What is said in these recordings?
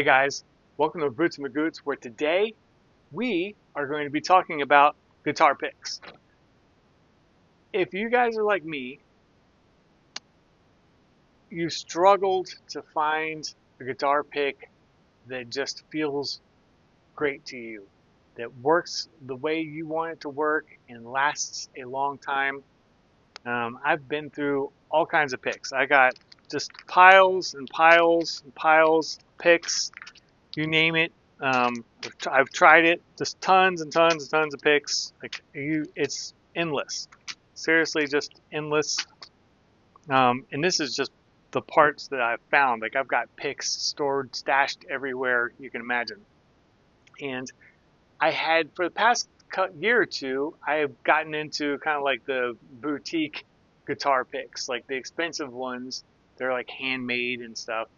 Hey guys, welcome to Roots and Magoots, where today we are going to be talking about guitar picks. If you guys are like me, you struggled to find a guitar pick that just feels great to you, that works the way you want it to work and lasts a long time. I've been through all kinds of picks. I got just piles and piles and piles of picks, you name it. I've tried it, just tons and tons and tons of picks. It's endless. Seriously, just endless. And this is just the parts that I've found. Like I've got picks stored, stashed everywhere you can imagine. And I had for the past year or two, I have gotten into kind of like the boutique guitar picks, like the expensive ones. They're like handmade and stuff.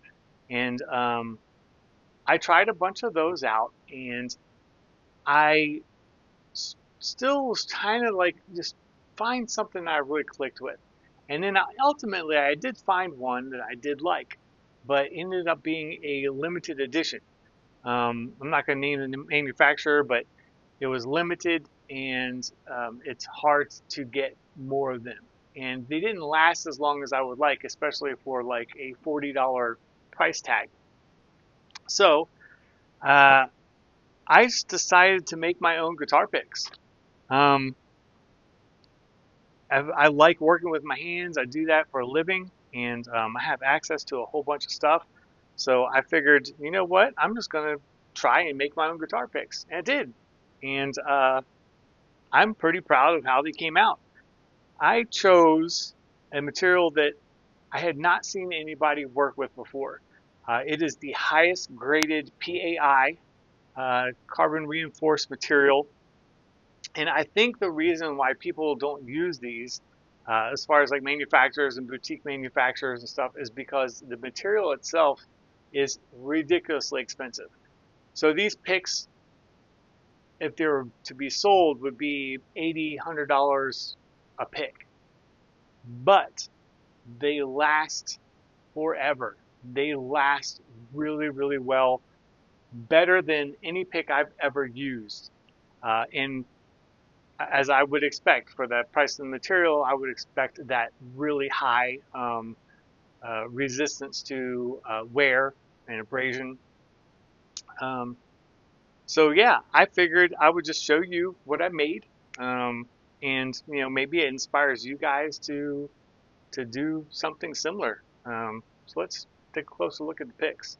And I tried a bunch of those out, and I still was kind of like just find something I really clicked with. And then ultimately, I did find one that I did like, but ended up being a limited edition. I'm not going to name the manufacturer, but it was limited, and it's hard to get more of them. And they didn't last as long as I would like, especially for like a $40 price tag. So uh, I just decided to make my own guitar picks. Um, I like working with my hands. I do that for a living, and I have access to a whole bunch of stuff. So I figured, you know what? I'm just gonna try and make my own guitar picks, and I did. And I'm pretty proud of how they came out. I chose a material that I had not seen anybody work with before. It is the highest graded PAI, carbon reinforced material. And I think the reason why people don't use these, as far as like manufacturers and boutique manufacturers and stuff, is because the material itself is ridiculously expensive. So these picks, if they were to be sold, would be $80, $100 a pick. But they last forever. They last really, really well, better than any pick I've ever used. And as I would expect for the price of the material, I would expect that really high resistance to wear and abrasion. Um, so yeah, I figured I would just show you what I made, and maybe it inspires you guys to do something similar. So let's take a closer look at the picks.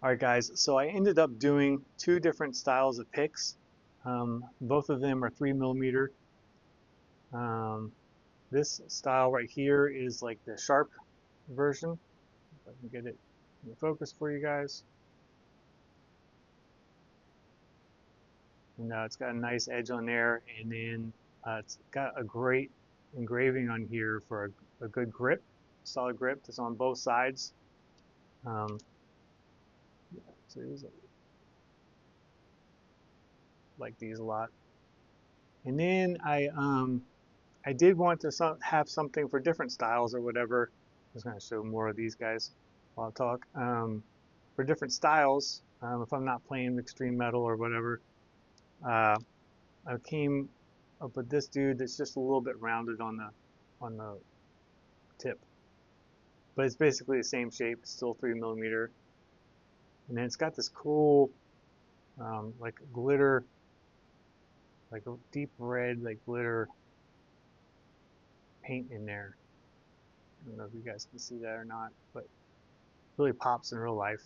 All right, guys. So I ended up doing two different styles of picks. Both of them are 3 millimeter. Um, This style right here is like the sharp version. If I can get it in focus for you guys. And it's got a nice edge on there, and then it's got a great engraving on here for a good grip, solid grip that's on both sides. Um, so these like these a lot. And then I did want to have something for different styles or whatever. I'm just going to show more of these guys while I talk. For different styles, if I'm not playing extreme metal or whatever, uh, I came up with this dude that's just a little bit rounded on the tip, but it's basically the same shape. It's still 3 millimeter, and then it's got this cool like glitter, like a deep red like glitter paint in there. I don't know if you guys can see that or not, but it really pops in real life.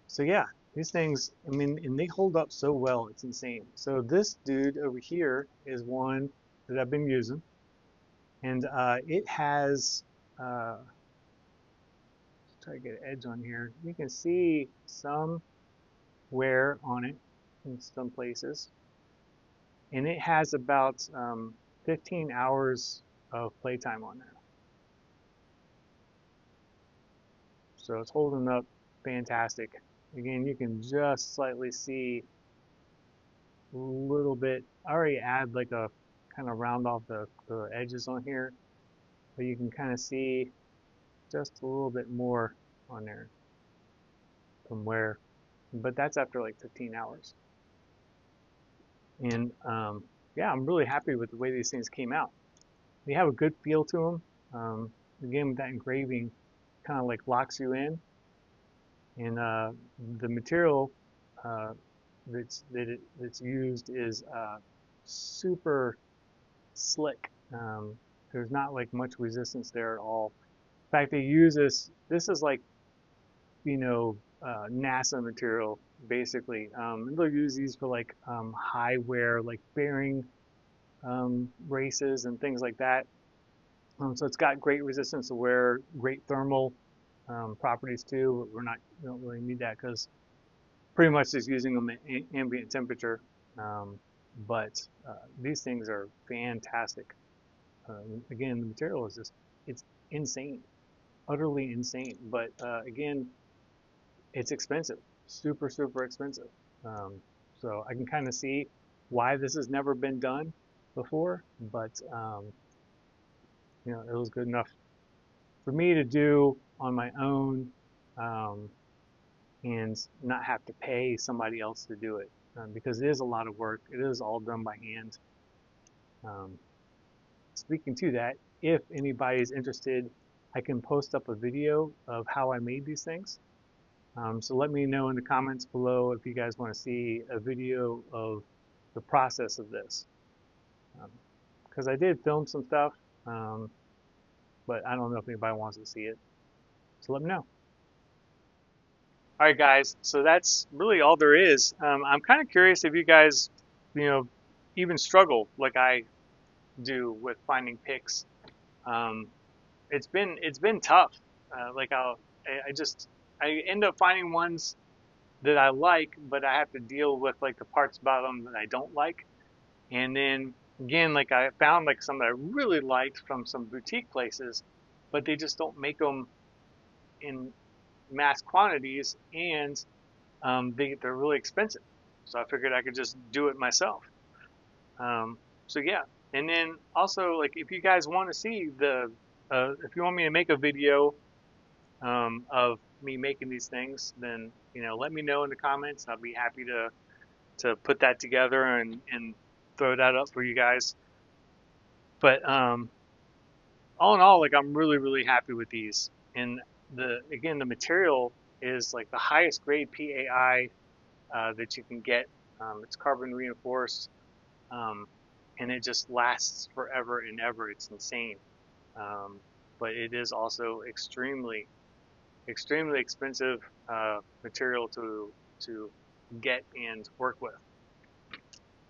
So yeah, these things, I mean, and they hold up so well, it's insane. So this dude over here is one that I've been using, and it has, try to get an edge on here. You can see some wear on it in some places, and it has about 15 hours of playtime on there. So it's holding up fantastic. Again, you can just slightly see a little bit. I already add like a kind of round off the edges on here, but you can kind of see just a little bit more on there from where, but that's after like 15 hours. And yeah, I'm really happy with the way these things came out. They have a good feel to them. Again, with that engraving, kind of like locks you in. And the material that's used is super slick. There's not like much resistance there at all. In fact, they use this. This is like, NASA material basically. And they'll use these for like high wear, like bearing races and things like that. So it's got great resistance to wear, great thermal properties too. We don't really need that because pretty much just using them at ambient temperature. But these things are fantastic. Again, the material is it's insane, utterly insane. But again, it's expensive, super, super expensive. Um, so I can kind of see why this has never been done before, but it was good enough for me to do on my own, um, and not have to pay somebody else to do it, because it is a lot of work. It is all done by hand. Um, Speaking to that, if anybody is interested, I can post up a video of how I made these things. So let me know in the comments below if you guys want to see a video of the process of this. Because I did film some stuff, but I don't know if anybody wants to see it. So let me know. All right, guys. So that's really all there is. I'm kind of curious if you guys, even struggle like I do with finding picks. Um, it's been tough. Like I end up finding ones that I like, but I have to deal with like the parts about them that I don't like. And then again, like I found like some that I really liked from some boutique places, but they just don't make them in mass quantities, and they're really expensive. So I figured I could just do it myself. So yeah, and then also like if you guys want to see if you want me to make a video of me making these things, then let me know in the comments. I'll be happy to put that together and throw that up for you guys. But all in all, like I'm really really happy with these. And the material is like the highest grade PAI that you can get. It's carbon reinforced, um, and it just lasts forever and ever. It's insane. But it is also extremely expensive material to get and work with.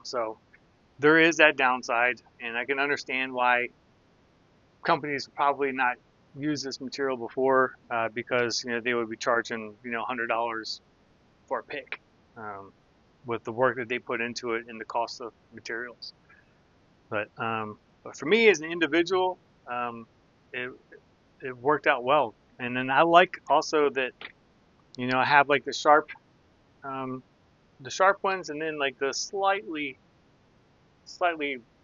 So there is that downside, and I can understand why companies probably not used this material before, because they would be charging $100 for a pick, with the work that they put into it and the cost of materials. But for me as an individual, it it worked out well. And then I like also that I have like um, the sharp ones, and then like the slightly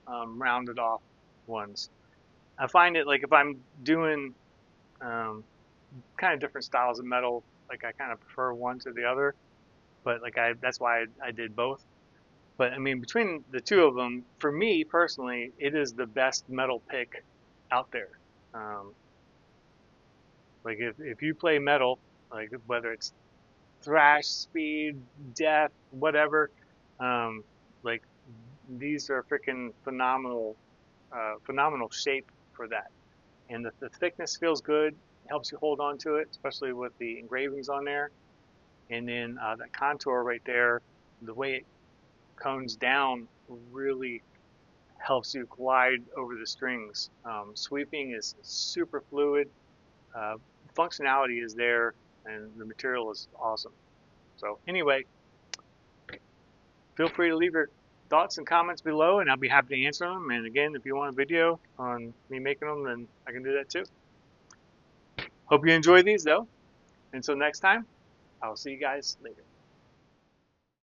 rounded off ones. I find it like if I'm doing um, kind of different styles of metal, like I kind of prefer one to the other. But like that's why I did both. But I mean, between the two of them, for me personally, it is the best metal pick out there. Um, like if you play metal, like whether it's thrash, speed, death, whatever, um, like these are freaking phenomenal, phenomenal shape for that. And the thickness feels good, helps you hold on to it, especially with the engravings on there. And then that contour right there, the way it cones down really helps you glide over the strings. Sweeping is super fluid. Uh, Functionality is there, and the material is awesome. So anyway, feel free to leave your thoughts and comments below, and I'll be happy to answer them. And again, if you want a video on me making them, then I can do that too. Hope you enjoy these though. Until next time, I'll see you guys later.